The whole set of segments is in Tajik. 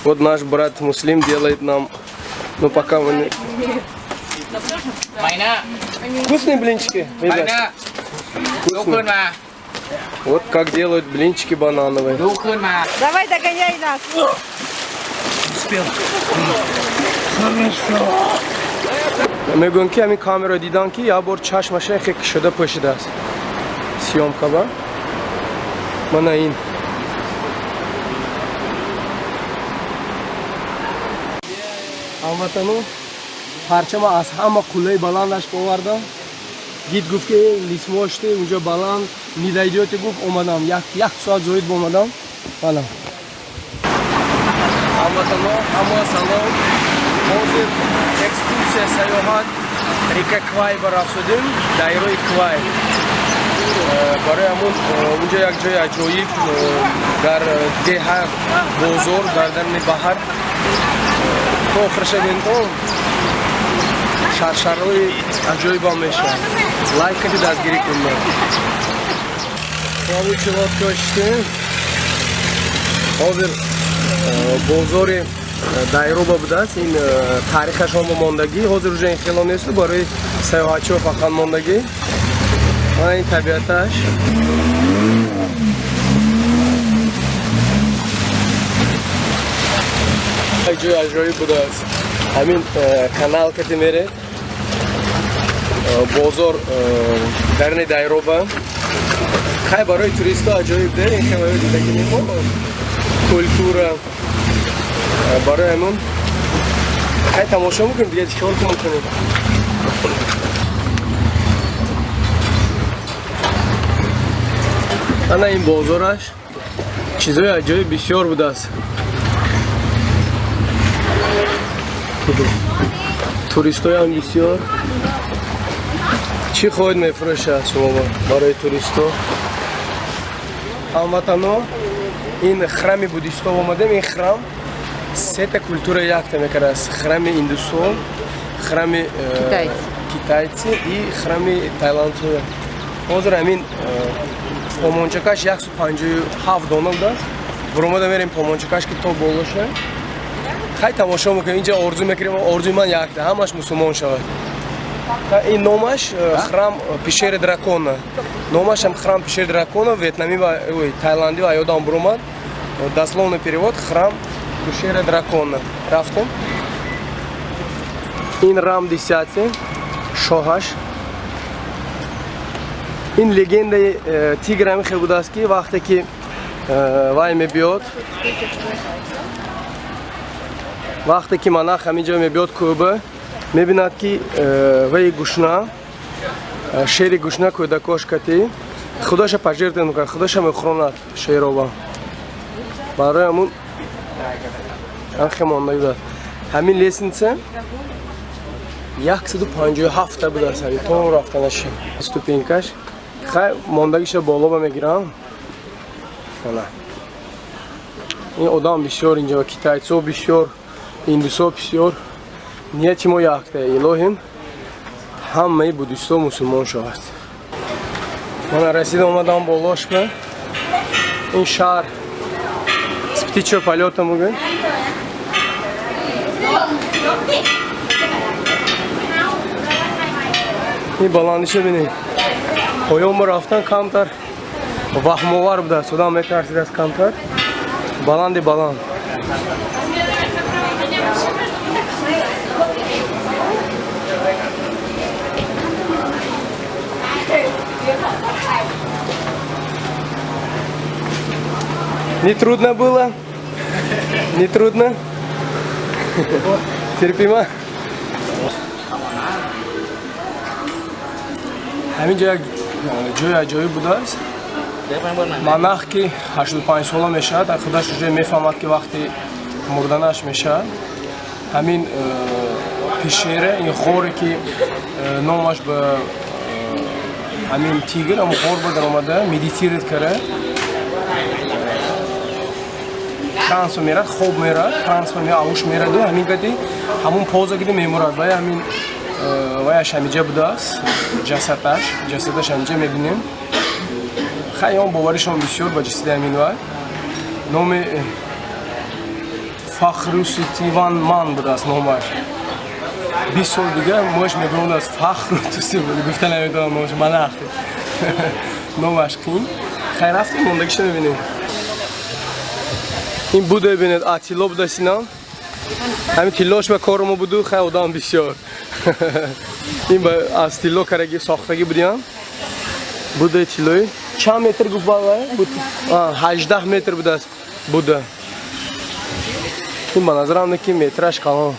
Вот наш брат Муслим делает нам, ну пока мы не... Вкусные блинчики, ребят? Вкусные. Вот как делают блинчики банановые. Давай догоняй нас. Успел. Хорошо. Мегонки ами камера дидан ки я бор чашмаш хек шуда пошида аст. Съемка ба. Мана ин. Амватану парчама аз ҳама қулаи баландаш повардам. Гид гуфт ки лисмо ште унҷо баланд мидайҷоти гуфт омадам. Як соат зоид бомадам. Бала. Амватану ҳама салом. Ҳозир экскурсия саёҳат река Квай ба рафтудем, дайрои Квай. Барои ҳамон унҷо як ҷои аҷоиб дар деҳа бозор дар дарни баҳар то охирша бентон шаршарои аҷоибам мешавад. Лайк кади дастгирӣ кунда. Ҳамин чилотка шитем. Ҳозир бозори дайроба будааст. Ин таърихашон ба мондагӣ. Ҳозир уже ин хело несту, барои саёҳатчиҳо фақат мондагӣ. Ва ин табиаташ. ҷои аҷоиб будааст. Ҳамин канал кати меред. Бозор дарни дайроба. Хай барои туристҳо аҷоиб де. Ин хелои дидагӣ мехоҳад. Культура. Барои ҳамон хай тамошо мекунем дига чикор мекунем. Ана ин бозораш чизои аҷоиб бисёр будааст. Туристоям бисёр. Чӣ хоҳед мефурӯшад шумо барои туристо? Ҳамватано ин храми буддистов омадем. Ин храм сета культура якта мекардааст. Храми индусон, храми китайци и храми тайландчо. Ҳозир ҳамин помончакаш 157 дона будааст. Буромада мерем помончакаш ки то болоша. Хай тамошо мекунем. Инҷа орзу мекунем, орзуи ман якта, ҳамаш мусулмон шавад. Ин номаш храм пешери дракона. Номаш ҳам храм пешери дракона, ветнамӣ ва тайландӣ ва ёдам буромад. Дословный перевод храм пешери дракона. Рафтем. Ин рам десяти шоҳаш. Ин легендаи тигра мехе будааст ки вақте ки вай мебиёд, вақте ки монах ҳаминҷо мебиёд кӯба, мебинад ки вай гушна, шери гушна кӯдакош кати худоша пажертва мекунад, худоша мехӯронад шероба. Барои ҳамон анхе монда будааст. Ҳамин лестница 157 будааст. Ҳамин то рафтанаши ступенкаш. Хай мондагиша боло ба мегирам. Ана. Ин одам бисёр инҷа, китайцо бисёр, индусо бисёр. Нияти мо якта илоҳим ҳамаи буддистҳо мусулмон шавад. Ман расида омадам болошка. Ин шаҳр с птичьего полёта мегӯяд. Ин баландиша бинед. Поён мо рафтан камтар ваҳмовар будааст. Одам метарсид аз камтар. Баланди баланд. Не трудно было? Не трудно? Терпимо? Ҳамин ҷо як ҷои аҷоиб будааст. Монах ки 85 сола мешавад, худаш уже мефаҳмад ки вақти мурданаш мешавад. Ҳамин пешера, ин ғоре ки номаш ба ҳамин тигр, ҳамин ғор ба даромада медитират карда. Трансфа мерад, хоб мерад, трансфа мерад, ауш мераду, ҳамин кади ҳамун поза киди мемурад. Вай ҳамин ваяш ҳамиҷа будааст, ҷасадаш ҳамиҷа мебинем. Хай он боваришон бисёр ба ҷасади ҳамин вай. Номи Фахруситиван ман буд аст номаш. 20 сол дига мош мебуд аст Фахрусити буд. Гуфта намедонам номаш манахти. Номаш қин. Хайр рафтим мондагиша мебинем. ин буда бинед Атило буда Синан. Ҳамин тиллош ва кормо буду хай одам бисёр. ин ба аз тилло караги сохтаги будиям. Буда тиллои чанд метр гуфбала буд? 18 метр буд буда. ин ба назарам ки метраш калон.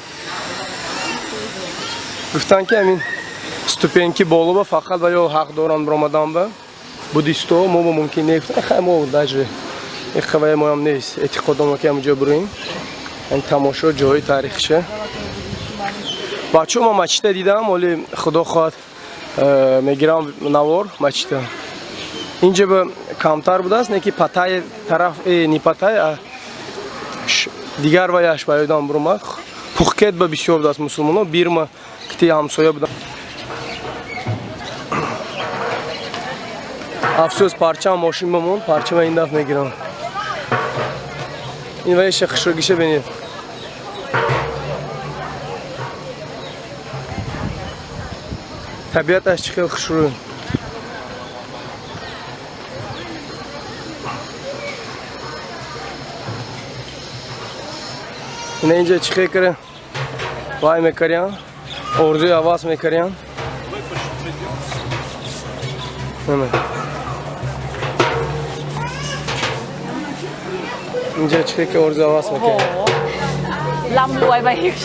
гуфтан ки ҳамин ступенки боло ба фақат ва ё ҳақ доранд биромадан ба буддисто мо ба мумкин нефта хай мо даҷре ихвай мо ҳам нест эътиқодомо ки ҳамҷо бурем ин тамошо ҷои таърихиша бачо мо мачита дидам оли худо хоҳад мегирам навор мачита инҷа ба камтар будааст не ки патай тараф ни патай дигар ва яш ба ёдам биромад пухкет ба бисёр будааст мусулмоно бирма кити ҳамсоя будам афсӯс парчам мошин бамон парчама ин дафт мегирам ин ва яша хушрогиша бинед табиаташ чӣ хел хушрӯй ина инҷа чӣ хел кара вай мекарян орзуи аваз мекарян инҷа чӣ хел ки орзуи аваз мекарян ร่ำรวยไปอีก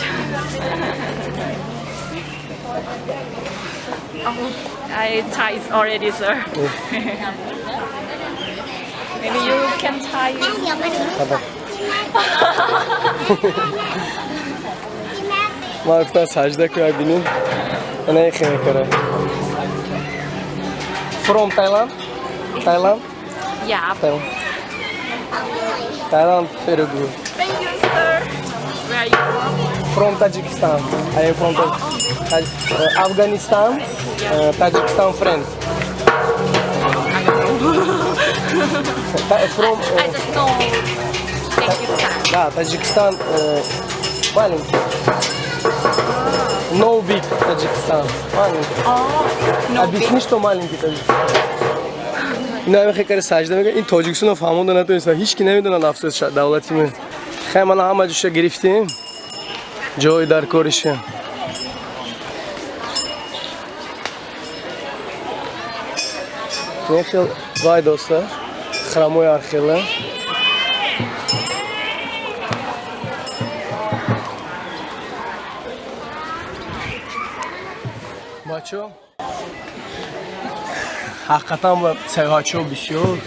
I Thai is already, sir. Maybe you can Thai. ما گفتم سجده که ببینیم نه خیلی کاره From Thailand? Thailand? Yeah. Thailand, very good. Thank you, sir. Where are you from? From Tajikistan. I am from Afghanistan, Tajikistan friend. From I just know Tajikistan. да, Tajikistan маленький. No big Tajikistan. Маленький. No Объясни, что маленький Таджикистан. اینا همه خیلی سجده میگه این تاجیکستان رو فهمونده نتونستن هیچ کی نمیدونن افسوس دولتی من خیلی من همه جوشا گرفتیم جای در کارشه نخیل وای دوستا خرموی ارخیله بچه حقیقتا با سیاحت‌ها بسیار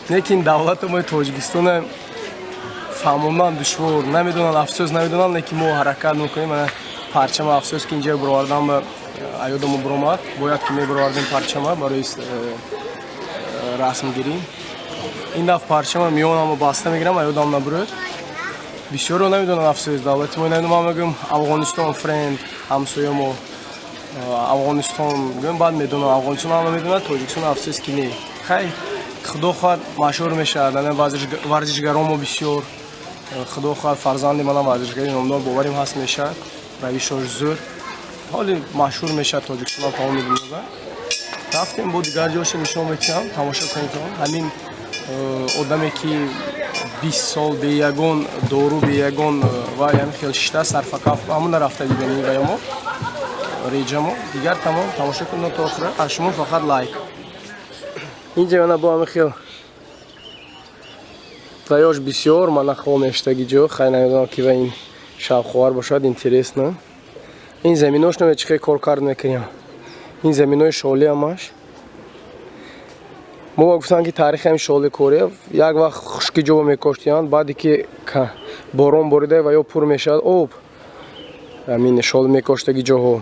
لیکن دولت ما تاجیکستان فهموندن دشوار نمیدونن افسوس نمیدونن لیکن ما حرکت میکنیم من پرچم افسوس که اینجا بروردم به ایادم برومد باید که میبروردیم پرچم برای رسم گیری این دفعه پرچم میونم و بسته میگیرم ایادم نبرد بسیار رو نمیدونن افسوس دولت ما نمیدونم میگم افغانستان فرند همسایه ما افغانستان میگم بعد میدونم افغانستان هم میدونن تاجیکستان افسوس که نه خیلی خدا خواهد مشهور میشه دادن ورزشگران ما بسیار خدا خواهد فرزند من ورزشگری نامدار باوریم هست میشه رویشش زور حالی مشهور میشه تاجیکستان تمام میدونن رفتیم بود دیگر جاش نشون میدم تماشا کنید همین آدمی که 20 سال به یگان دارو به یگان و یعنی خیلی شده سرفکاف همون رفته دیدنی و ما ریجمو دیگر تمام تماشا کنید تا آخر اشمون فقط لایک اینجا من با همه خیلی تایاش بسیار من خواهم اشتگی جو خیلی نمیدونم که و این شب خوار باشد اینترس نه این زمیناش نمید چه کار کرد میکنیم این زمینای شالی همش ما با گفتن که تاریخ هم شالی کوره یک وقت خشکی جو میکشتیان بعدی که باران بریده و یا پر میشد آب همین شالی میکشتگی جاها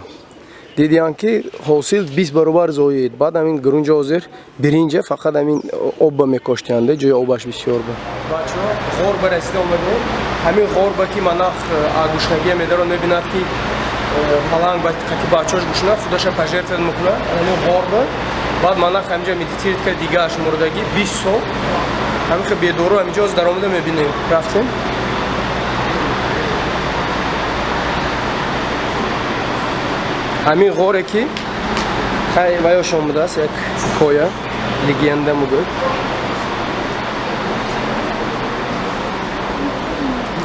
دیدیان که حاصل 20 برابر زاید بعد همین گرونج حاضر برینجه فقط همین آب میکشتیانده جای آبش بسیار بود بچه‌ها غور برسیده اومدیم همین غور با که مناخ آگوشنگی میدارن میبیند که پلنگ باید که بچه‌اش گوشنه خودش پژرفت میکنه همین غور بود بعد مناخ همینجا مدیتیرد که دیگه اش مردگی 20 سال همین که بیدورو همینجا از درآمده میبینیم رفتیم همین غوره که خیلی ویاش آمده است یک کویا لگنده موگود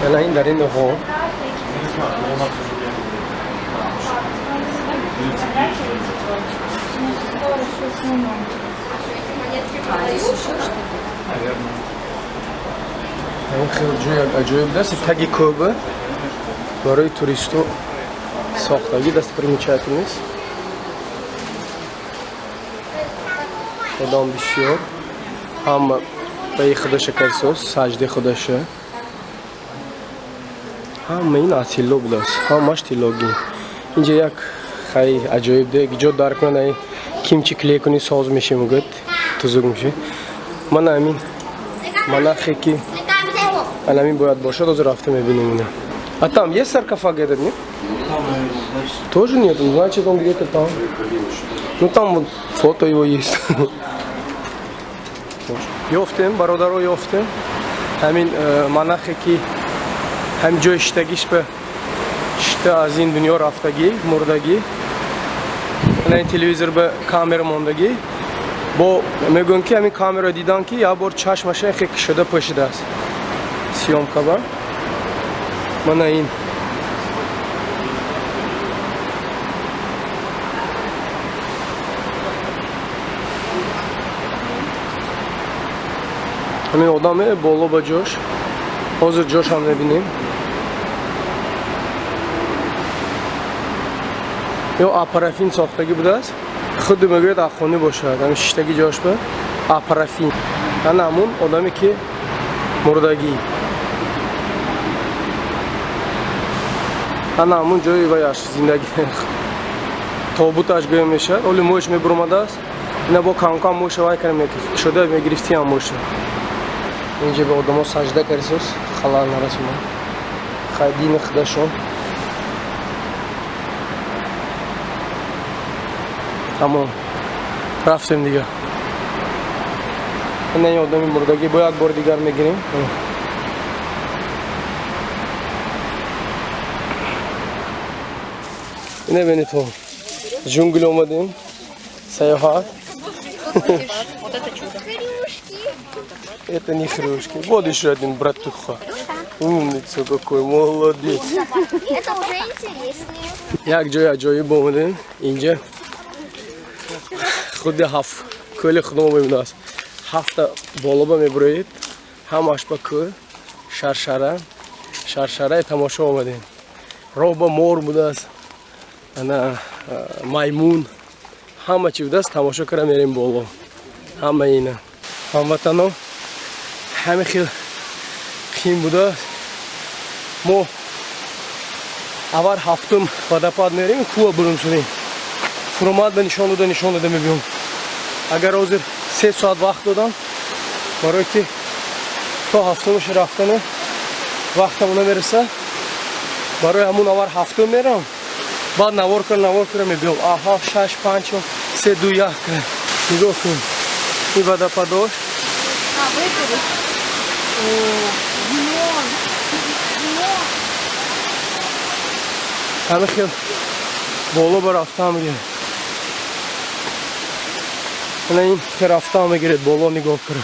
الان در این غور این خیلی جای عجایب دست تگی کوبه برای توریستو ساختگی دست примечательность odam بسیار هم به خودش کرسوس سجده خودشه هم این اتیلو بوداست همش تیلوگی اینجا یک خیلی عجایب ده اینجا درک کنه کیمچی کلی کنی ساز میشه میگه تزوگ میشه من همین مناخی که الان باید باشه دوز رفته میبینیم اینه а там есть саркофаг этот нет тоже нет значит он где-то там ну там вот фото его есть ёфтем бародаро ёфтем همین مناخی که هم جای اشتگیش به اشته از این دنیا رفتگی مردگی این تلویزیون به کامera موندگی با میگن که همین کامera دیدن که یا بار چشمش خیلی شده پشیده است سیامکا با من این همین آدمه بالا با جوش حاضر جوش هم نبینیم یا اپرافین ساختگی بوده است خود میگوید اخوانی باشه همین شیشتگی جاش به اپرافین یعنی همون آدمی که مردگی یعنی همون جایی بایش زندگی تابوتش گویا میشه ولی موش میبرمده است اینا با کانکان موش وای کنم شده میگرفتی هم موشه اینجا به آدم ها سجده کردیسوس خلال نرسیم خیلی دین خداشون تمام رفتیم دیگه این آدمی مردگی باید بار دیگر میگیریم اینه بینید تو جنگل اومدیم سیاحت это не хрюшки. Вот еще один братуха. Умница какой, молодец. Это уже интереснее. Як جای عجایب اومدیم اینجا خود هفت کل خودمون میبینه است هفت بالا میبرید همش با کل شرشره تماشا اومدیم راه با مور بوده است مایمون همه چی بوده است تماشا کنه میریم بالا همه اینه هموطنان همه خیلی خیم بوده است ما اول هفتم водопад میریم کوه برون سونیم فرامد به نشان داده میبیم اگر حاضر 3 ساعت وقت دادم برای که تا هفتمش رفتنه وقتمونه میرسه برای همون اول هفتم میرم بعد نوار کنم میبیم آها 6 5 3 2 1 نگاه کن این водопад داشت همه خیلی بالا به رفته هم میگیره این که رفته هم میگیره بالا نگاه کنه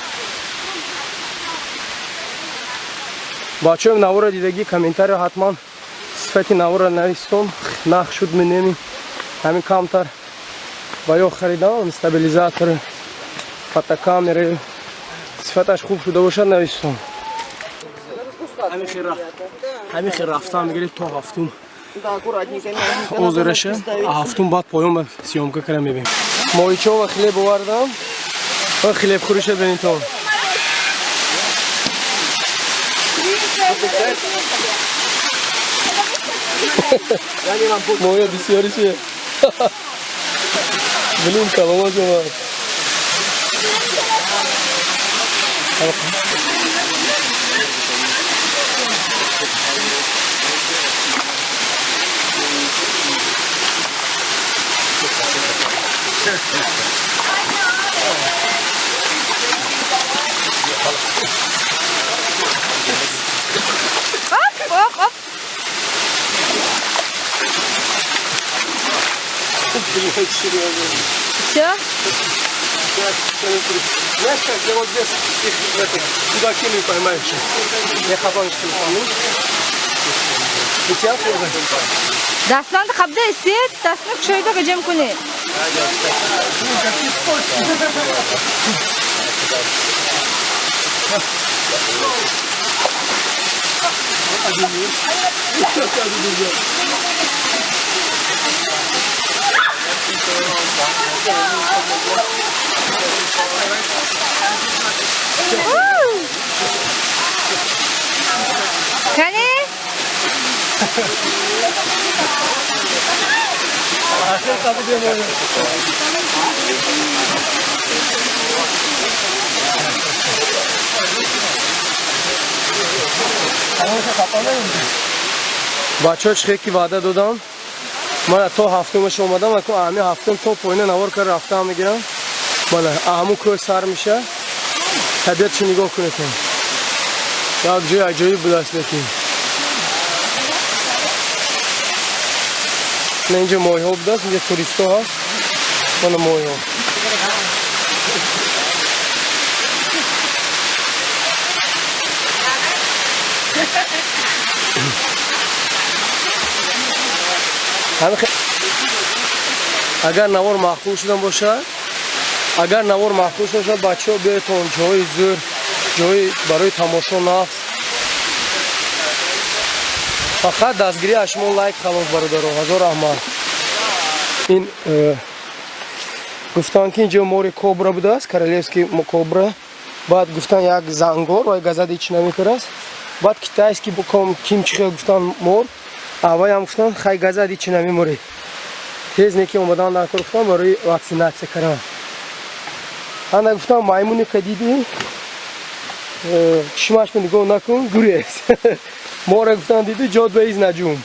بچه هم نوار دیدگی کامنتر حتما صفت نوار نویستم نخ شد منیمی همین کمتر باید خریدم استابیلیزاتور فوتوکامره صفتش خوب شده باشد نویستم همین خیلی رفته هم میگیره تا هفتم اوزرشه هفتم بعد پایان سیامکا کنم میبینیم مایچه و خلیب آوردم و خلیب خوریشه بینید تو مایه بسیاری چیه بلیم کلام شما Все? Знаешь как, я вот здесь их туда кинул, поймаешь. Я хабаночку помню. Битяк уже. Дастан хабда истет, дастан кшойда гажем куни. Kani? بچه ها خیلی وعده دادم من تا هفتمش اومدم و همین هفتم تا پایین نوار کار رفته هم میگیرم بالا همون کوه سر میشه طبیعتش نگاه کنید یک جای عجایب بود است لیکن نه اینجا ماهی ها بود است اینجا توریست ها هست بالا ماهی ها اگر نوار مخفوض شدن باشه اگر نوار مخفوض باشه بچه ها بیاید اون جای زور جای برای تماشا نفس فقط دستگیری اشما لایک خلاص برادرها هزار رحمت این گفتن که اینجا موری کوبرا بوده است کارلیفسکی کوبرا بعد گفتن یک زنگار و یک گزد هیچ نمیکرد است بعد کتایسکی بکن کیم چخیل گفتن مور اوای هم گفتن خیلی گزد هیچ نمیموری تیز نیکی اومدن در کار گفتن برای واکسیناسیون کردن انا گفتم مایمونی که دیدی چشمش نگاه نکن گوری است مور گفتن دیدی جاد بیز نجوم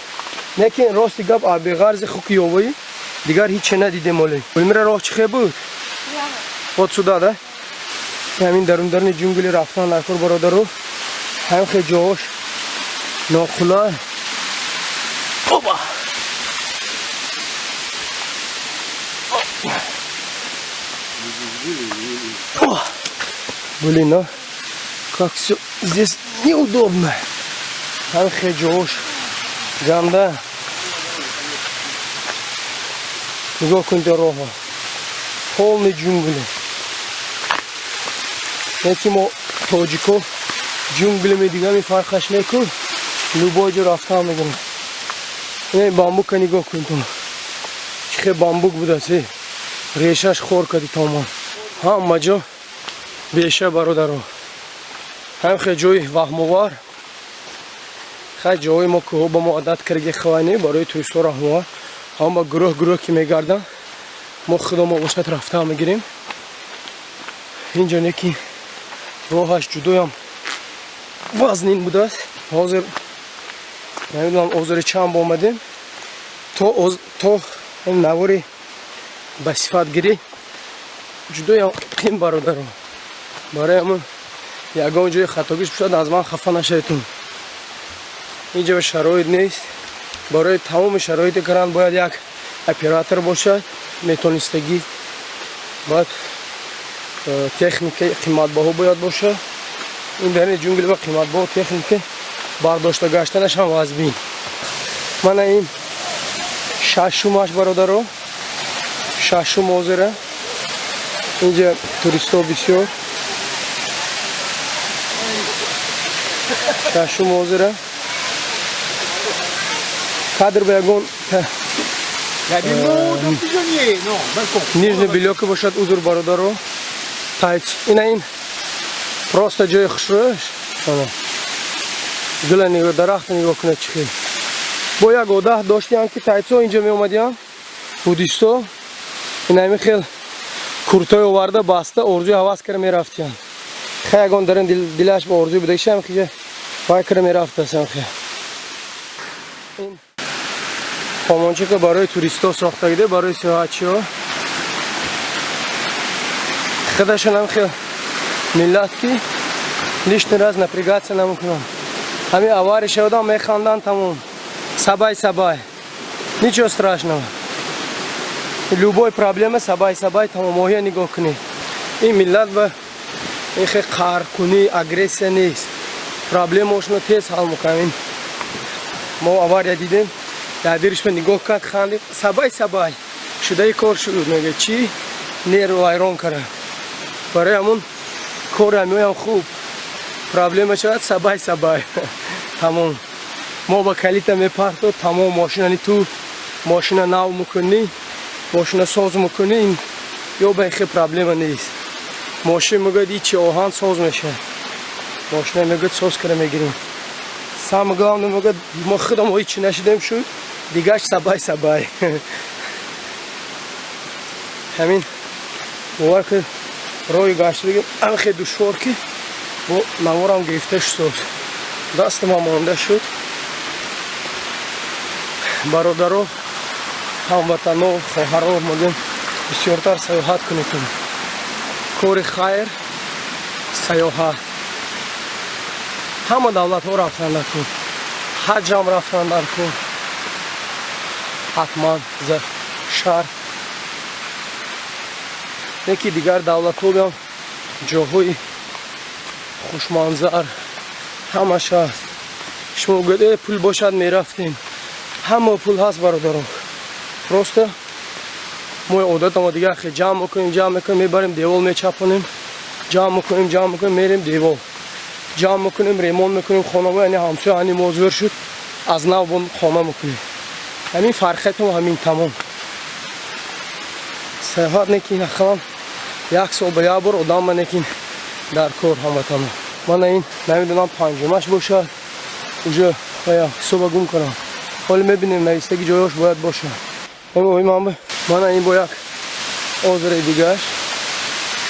لیکن راستی گپ آبی غرض خوکی اوی دیگر هیچ ندیدم ولی میره راه چخه بود خود سودا ده همین درون جنگلی رفتن در کار برادرو هم خیلی جوش ناخلا اوبا Блин, а как все здесь неудобно. Анхеджош, ганда. Никакой дорога. Полный джунгли. Этим тоджико джунглями дигами фаркаш некун. Любой же рафта меган. Не бамбук никакой там. Чихе бамбук будаси. Решаш хор кади тамам. Ҳам маҷо беша бародаро ҳам хеле ҷои ваҳмовар хеле ҷои мо кӯҳо ба мо одат кардаги хавайне барои туристҳо раҳнувар ҳам ба гурӯҳ ки мегарданд мо худо мо бошад рафта мегирем инҷо неки роҳаш ҷудоям вазнин будааст ҳозир намедонам озири чанд омадем то навори ба сифатгирӣ ҷудоям қим бародаро барои ҳамон ягон ҷои хатогиш бошад аз ман хафа нашаведтун инҷо шароит нест барои тамоми шароити каранд бояд як оператор бошад метонистагӣ баъд техникаи қиматбаҳо бояд бошад ин дар ҷунгли ба қиматбаҳо техника бардошта гаштанашам вазбин мана ин шашумаш бародаро шашум ҳозира инҷа туристҳо бисёр шашум ҳозира кадр ба ягон нижни билёка бошад узр бародаро ина ин просто ҷои хушрӯш гула нигоҳ дарахта нигоҳ кунед чӣ хел бо як одат доштиам ки тайцо инҷа меомадиам буддисто инами хел куртои оварда баста орзуи ҳавас карда мерафтиям хеле ягон дар дилаш ба орзуи будагишам ки вай карда мерафтасам хел ин хомонча ки барои туристҳо сохтагиде барои сиёҳатчиҳо худашонам хел миллат ки лишний раз напрягаться намекунам ҳамин авария шавадам механдан тамом сабай ничего страшного любой проблема сабай тамомоҳия нигоҳ кунед. Ин миллат ба ин хе қаркунӣ, агрессия нест. Проблемаошно тез ҳал мекунем. Мо авария дидем, дадириш ба нигоҳ кард, хандид. Сабай шудаи кор шуд, мега чӣ? Нерв вайрон кара. Барои ҳамун кори ҳамоям хуб. Проблема шуд сабай. Тамом. Мо ба калита мепарто, тамом машинани ту машина нав мекунӣ, машина соз мекунӣ, ё ба хе проблема нест. Машин мегӯяд ичи оҳан соз мешавад. Машина мегӯяд соз кара мегирем. Самое главное мегӯяд мо худам ичи нашидем шуд, дигаш сабай. Ҳамин бовар ки роҳи гашт бигем, ҳам хе душвор ки бо наворам гирифта шуд. Дастам монда шуд. Бародаро, ҳамватано, хоҳаро мегӯям бисёртар саёҳат кунед. Кори хайр, саёҳат. Ҳама давлатҳо рафтан дар кун. Ҳаҷам рафтан дар кун. ҳатман за шарт. Яки дигар давлатҳо биям ҷоҳои хушманзар ҳамаш ҳаст. Шумо гӯед пул бошад мерафтем. Ҳама пул ҳаст бародарон. Просто мои одатам дигар хе ҷамъ мекунем, мебарем девол мечапонем. Ҷамъ мекунем, мерем девол. Ҷамъ мекунем, ремонт мекунем, хонамо яъне ҳамсоя ани мозур шуд, аз нав бо хона мекунем. Ҳамин фарқиятам ҳамин тамом. Саёҳат некин ахалам як сол ба як бор одам ба некин дар кор ҳамватано. Мана ин намедонам панҷумаш бошад. Уже ҳисоба гум кунам. Ҳоле мебинем навистаги ҷойош бояд бошад. Мана ин бо як озере дигар,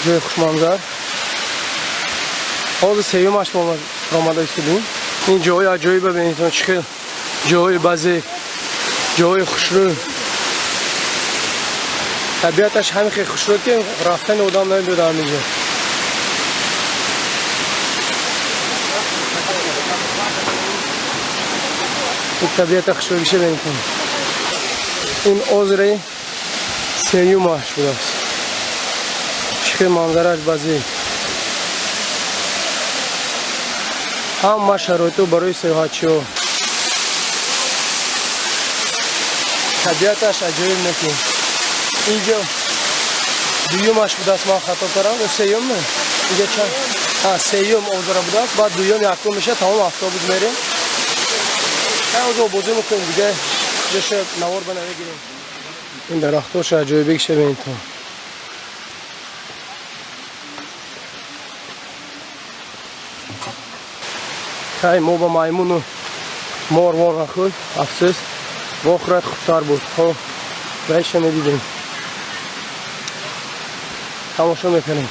ҷои хушманзар. Ҳозир сеюмаш омада истодем. Ин ҷои аҷоиб бибинед, чӣ хел ҷои базек, ҷои хушрӯ. Табиаташ ҳамин хел хушрӯ ки рафтани одам намебиёд ҳаминҷо. Табиата хушрӯгиша бинед. ин озере сеюмаш будааст. Чӣ хел манзараш базек. ҳама шароитҳо барои саёҳатчиҳо. табиаташ аҷоиб некин. инҷо дуюмаш будааст, ман хато кардам. Сеюм не? Инҷо чанд? Сеюм озеро будааст, баъд дуюм якум мешавад, тамом автобус мерем. ҳозир бозӣ мекунем дига ҷоша навор ба навегирем. ин дарахтош аҷоибигиша бинед то. Кай мо ба маймуну мор вонахӯд, афсӯс, вохӯрад хубтар буд. Баиша медидем. Тамошо мекунем.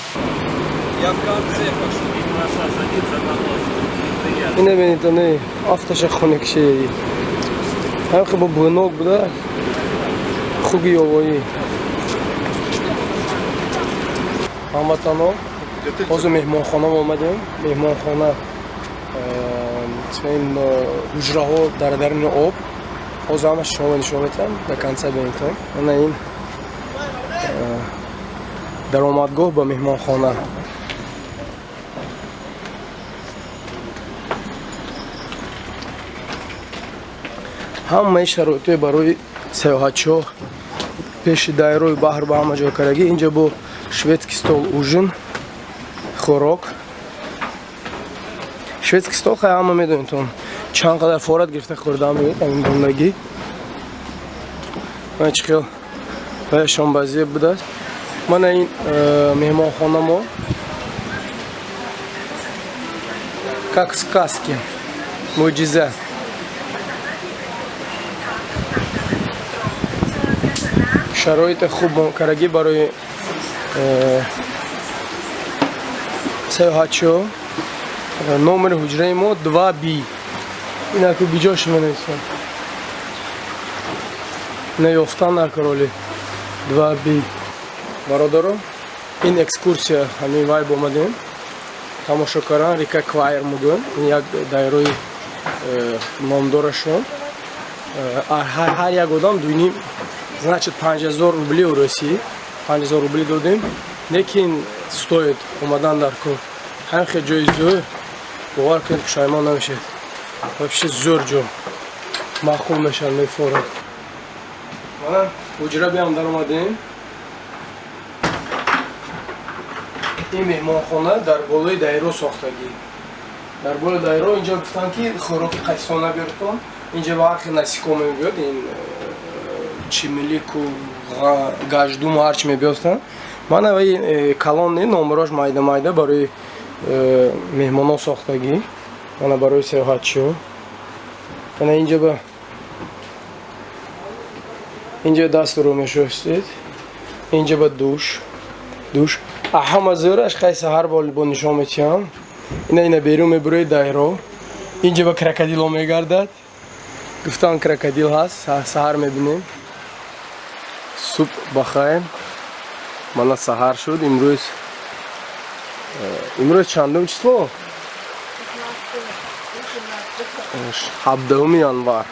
Ина бинед то не, афташа хоне кишаи. ҳам хе бо бӯнок буда, хуги ёвоӣ. ҳамватано, ҳозир меҳмонхона омадем. Меҳмонхона ҳуҷраҳо дар даруни об. ҳозир ҳамаш шумо нишон медиҳам, ба конца бинедтон. Ана ин даромадгоҳ ба меҳмонхона. ҳамаи шароитҳои барои саёҳатчиҳо пеши дайрои баҳр ба ҳама ҷо карагӣ. Инҷа бо шведский стол ужин, хӯрок. Шведский стол хай ҳама медонедтон чанд қадар форат гирифта хӯрдаам меёд ҳамин бомдагӣ. Мана чӣ хел шонбазия будааст. Мана ин меҳмонхона мо как в сказке, мӯъҷиза. шароити хуб карагӣ барои саёҳатчиҳо. номери ҳуҷраи мо 2B. инаку биҷош менависам. наёфтан дар короли 2B. бародаро, ин экскурсия ҳамин вайб омадем. тамошо кардан река Квайр мегӯям. ин як дайрои номдорашон. ҳар як одам 2.5 Значит, 5000 рублей в России. 5000 рублей дадим. Лекин стоит омадан дар кор. Ҳам хел ҷои зӯр. бовар кунед пушаймон намешед. Вообще зӯр ҷо. Маъқул мешавад, мефорад. Мана ҳуҷра биям дар омадем. ин меҳмонхона дар болои дайро сохтагӣ. Дар болои дайро инҷо гуфтан ки хӯроки қайсона биёртон. Инҷо ва ҳар хел насико мебиёд. Ин чимилику гаждум ҳарчи мебиёстан. Мана ваи калонни номерош майда-майда барои меҳмонон сохтагӣ. Мана барои сеёҳатчиҳо. Мана инҷа ба инҷа дастро мешустед. Инҷа ба душ. Ҳама зӯраш қай саҳар бо нишон метиҳам. Ина берун мебурои дайро. Инҷа ба крокодило мегардад. Гуфтан крокодил ҳаст. Саҳар мебинем. Субҳ бахайр. Мана саҳар шуд. Имрӯз чандум число? 17 январ.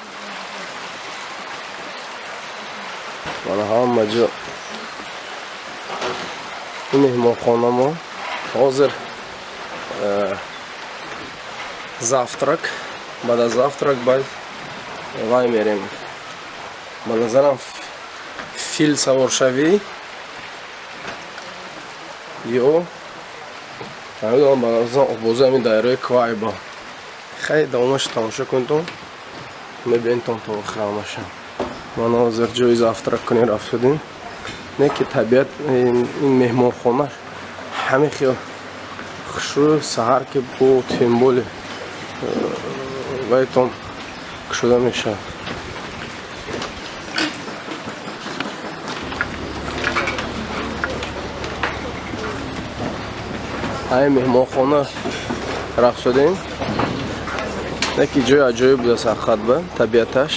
Мана ҳама ҷо ин меҳмонхона мо. Ҳозир завтрак. Баъд аз завтрак баъд вай мерем. Ба назарам фил саворшавӣ ё намедонам ба назарам овози ҳамин дайрои Квайба. Хай давомаш тамошо кунтон. Мебинтон то охир ҳамаша. Ман ҳозир ҷои завтрак кунӣ рафтудем. Не ки табиат ин меҳмонхона ҳамин хел хушрӯ саҳар ки бо темболи вайтон кушода мешавад. ҳамин меҳмонхона рафт шудем. Яки ҷои аҷоиб буд аст ҳақиқат ба табиаташ.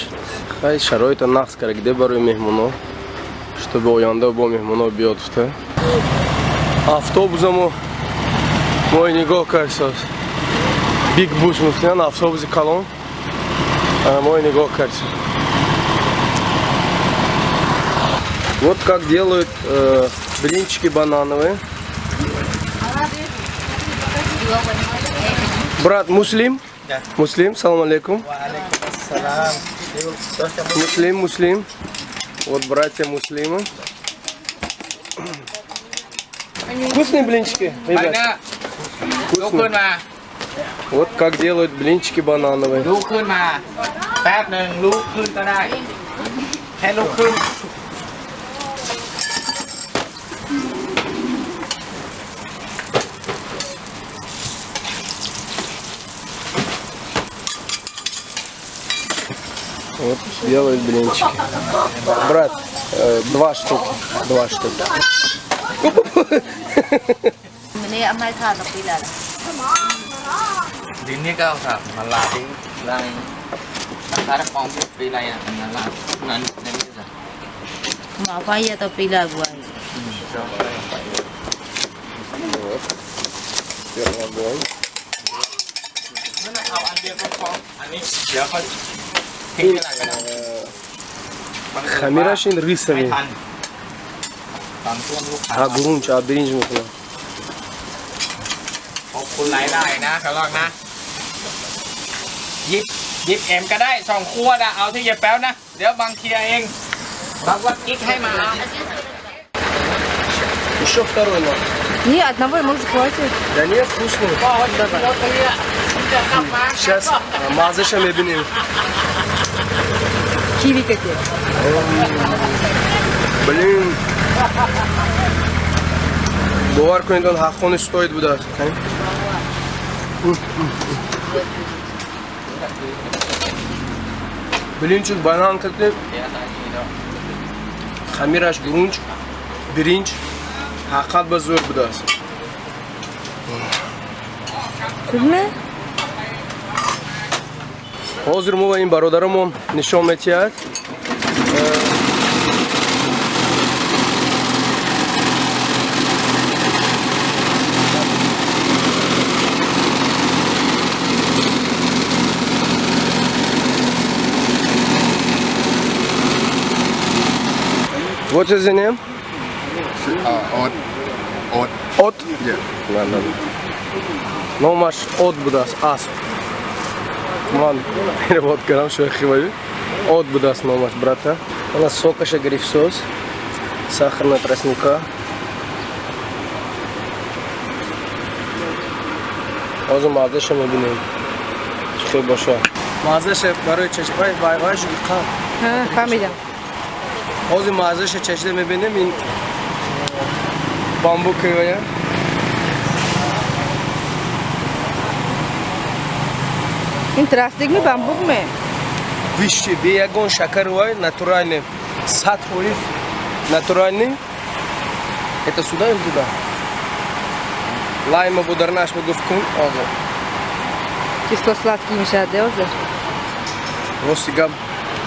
Хай шароита нақс карда барои меҳмонон. Чтобы оянда бо меҳмонон биёд фта. Автобусамо мо нигоҳ кардем. Биг бус мефтиан автобуси калон. Мо нигоҳ кардем. Вот как делают блинчики банановые. Брат муслим? Да. Муслим, салам алейкум. Муслим. Вот братья муслимы. Вкусные блинчики, ребят? Вкусные. Вот как делают блинчики банановые. Вот делают блинчики. Брат, 2 штуки. 2 штуки. Ini amai tha tak pila. Ini kau tak malah di lain. Sekarang komplit pila ya, malah nanti saja. Ma apa ya tak pila gua. Mana kau ambil kau? Ani siapa? Хамирашин рисовый. Гурунч, бринж мухла. ขอบคุณหลายได้นะขอลองนะยิบเอ็มก็ได้2 ขวดอะเอาที่ยายแป๊วนะเดี๋ยวบางเคลียร์เองบางวัดกิ๊กให้มา Еще второй нам. Не, одного может хватит. Да нет, вкусный. Сейчас мазышем обвиним. Киви какие. Блин. Бовар кунед он ҳафтони стоит буда. Блинчик банан кардем. Хамираш гурунч, бринч. ҳақиқат ба зӯр будааст. Кумне? Ҳозир мо ва ин бародарамон нишон метиҳад. What is the name? Odd. Ot? Yeah. No much ot budas, as. Man, перевод කරам шойхиваю. Ot budas no much, брата. У нас сокаша грифсос, сахарная тростника. Озу мазаша мебинем. Чхи боша. Мазаша барои чешбай вайвай жука. Фамилия. Озу мазаша чешде мебинем ин бамбук кывая. Интересный бамбук мы. Виши, биягон шакаровой, натуральный. 100% натуральный. Это сюда или туда? Лайма бударнаш мегувкун, оза. Кисло-сладкий мешает, да, Озер? Вот сега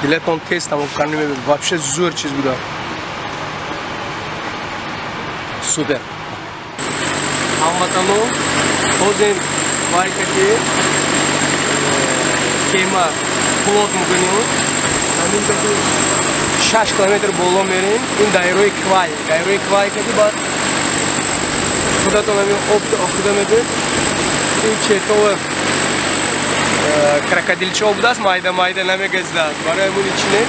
дилетон тест там в карне вообще зур чиз буда. Супер. Амватану, озен вайкати, кема, плот мугню. Амин таки 6 километр болом мерим. Ин дайрои квай кати бад. Куда-то нами опуда меде. Ин чертова крокодильчо обдас майда нами газда. Барай мун ичине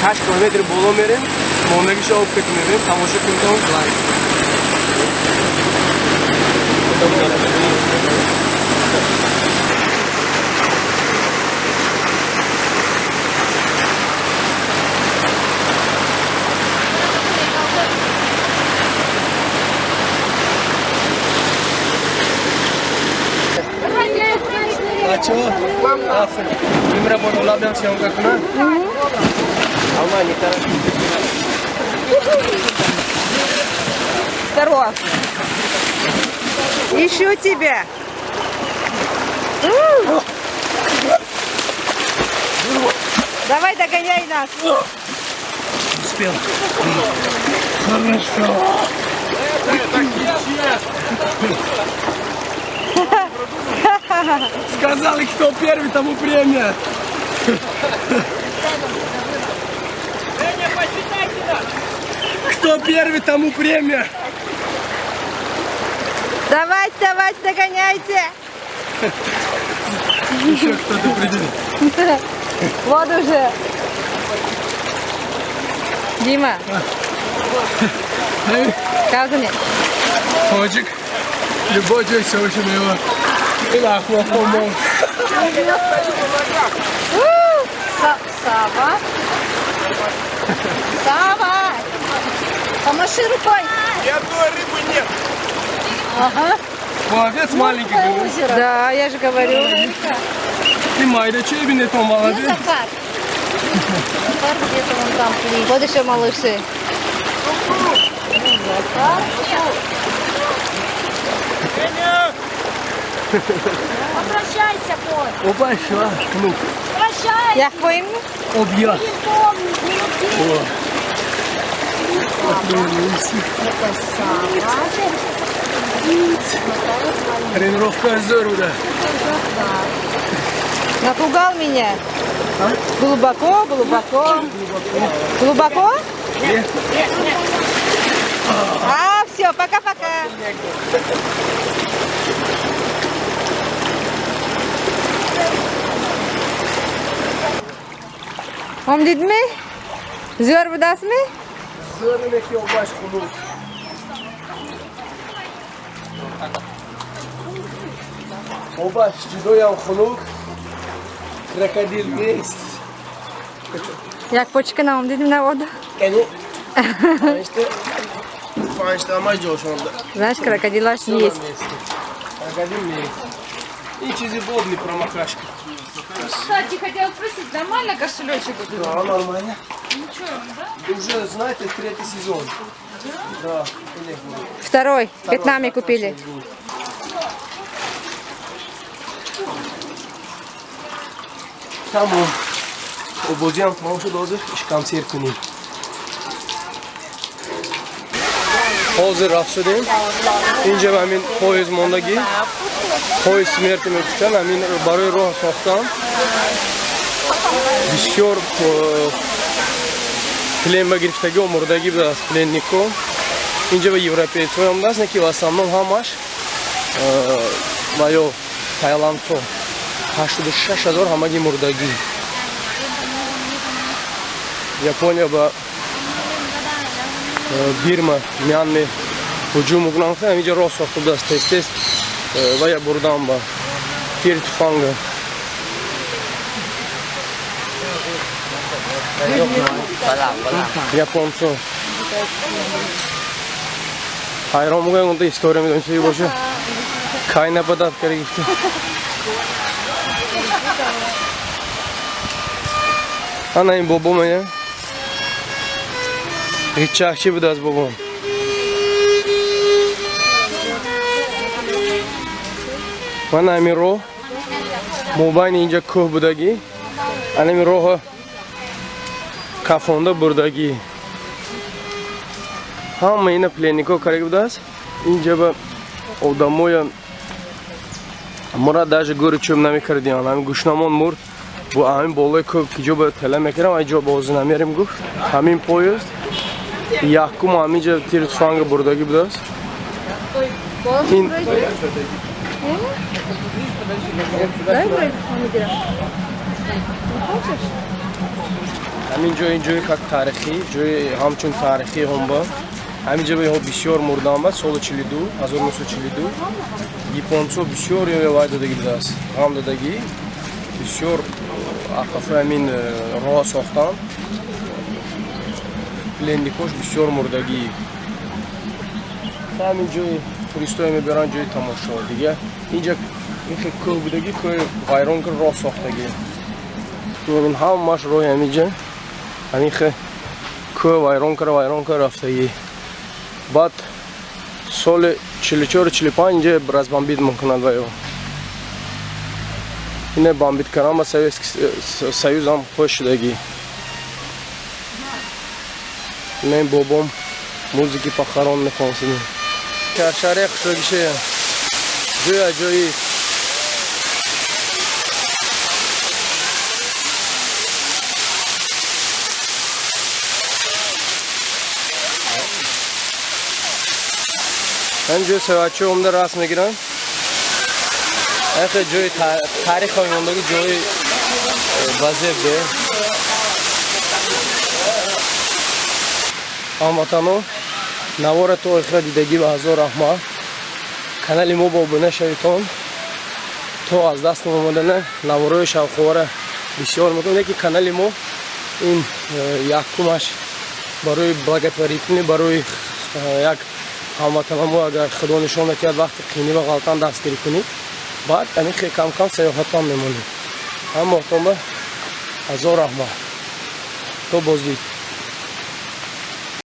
6 километр болом мерим. Монагиша оп кетмерим. Тамоша кунтам клай. Ачо, афр. Имра бодолабям съемка куна. Ама не тараш. Здорово. Ищу тебя. Давай догоняй нас. Успел. Хорошо. Сказали, кто первый, тому премия. Кто первый, тому премия. Давайте, догоняйте. Еще кто-то придет. Вот уже. Дима. Как мне? Ходжик. Любой человек все очень его. И нахуй помог. Сава. Помаши рукой. Ни одной рыбы нет. Ага. Молодец, маленький. Да, я же говорю. Ты Майда, че не то молодец? Захар где-то вон там. Вот еще малыши. Захар. Попрощайся, Коль. Опа, шла. Ну, Прощай. Я хвоим. объя. Тренировка здорово. Напугал меня. Глубоко. Глубоко? Все, пока-пока. Вам дедми? Зер будасми? Зернеки обаш хунук. Обаш чудоям хунук. Крокодил есть. Як почка вам дедим на воду? Кени. Панчта амажо шонда. Знаешь, крокодила ж есть. Крокодил есть. И чизибодный промокашка. Кстати, хотела спросить, нормально кошелечек будет? Да, нормально. Ничего, да? Уже, знаете, 3-й сезон. Да. Второй. В Вьетнаме купили. Tamam. Obozyan tamam şu dozer işkamsi erkunin. Hozir rafsudayım. Ince amin poyuz mondagi. Poyuz смерти мекутан. Amin baroy roh soxtam. Бисёр плен ба гирифтаги омурдагӣ будааст пленнико. Инҷа ба европейцҳоям даст, не ки в основном ҳамаш ва ё тайландцо 86 000 ҳамаги мурдагӣ. Япония ба Бирма, Мянме ҳуҷум мекунанд. Ҳаминҷа роҳ сохта будааст тез-тез ва я бурдан ба тири туфанга. Японцо ҳайрон мегӯянд, онда история медонед чӣ боша. Кай нападад кари гифта. Ана ин бобом ая. Ҳиччахчӣ будааст бобом. Мана ҳамин роҳ мобайни инҷа кӯҳ будагӣ. Ана ҳамин роҳа кафонда бурдагӣ. Ҳама ина пленнико кариги будааст. Инҷа ба одамоя мура даже гӯри чӯб намекардиан. Ҳамин гӯшнамон мурд бо ҳамин болои кӯб ки ҷо ба тела мекардам, ай ҷо бозӣ намерим гуфт. Ҳамин поезд яҳкум ҳаминҷа тири туфанга бурдагӣ будааст. Ин ҳамин ҷо ин ҷои как таърихӣ, ҷои ҳамчун таърихӣ ҳомба. Ҳамин ҷо беҳо бисёр мурдаам ба соли 42, 1942. Японцо бисёр вай додагӣ будааст. ғам додагӣ. Бисёр ақафа ҳамин роҳ сохтанд. Пленникош бисёр мурдагӣ. Ҳамин ҷои туристоя мебаранд ҷои тамошо дига. Инҷа ин хел кӯҳ будагӣ, кӯҳи вайрон кар роҳ сохтагӣ. Ин ҳамаш роҳи ҳаминҷа. Ҳамин хел кӯҳ вайрон кар рафтагӣ. Баъд соли 44-45 инҷа разбомбид мекунад ваё. Ина бомбид кардан ба Советский Союз ҳам хош шудагӣ. Мен бобом музики пахарон мехонсидем. Шаршаре хушрагишея. Ҷоя ҷои ҳамҷои саватчо омда расм мегиранд. Ахе ҷои таърихи мондагӣ ҷои базебе. ҳамватанон навора то охира дидагӣ ва ҳазор раҳмат. Канали мо бо обуна шавитон то аз даст омадана навораи шавқовара бисёр мекунем. Яки канали мо ин якумаш барои благотворительный, барои як ҳамватана мо агар худо нишон накард вақти қини ва ғалтан дастгирӣ кунед, баъд ҳамин хел кам-кам саёҳатам мемонем. ҳамаотон ба ҳазор раҳмат. То боздид.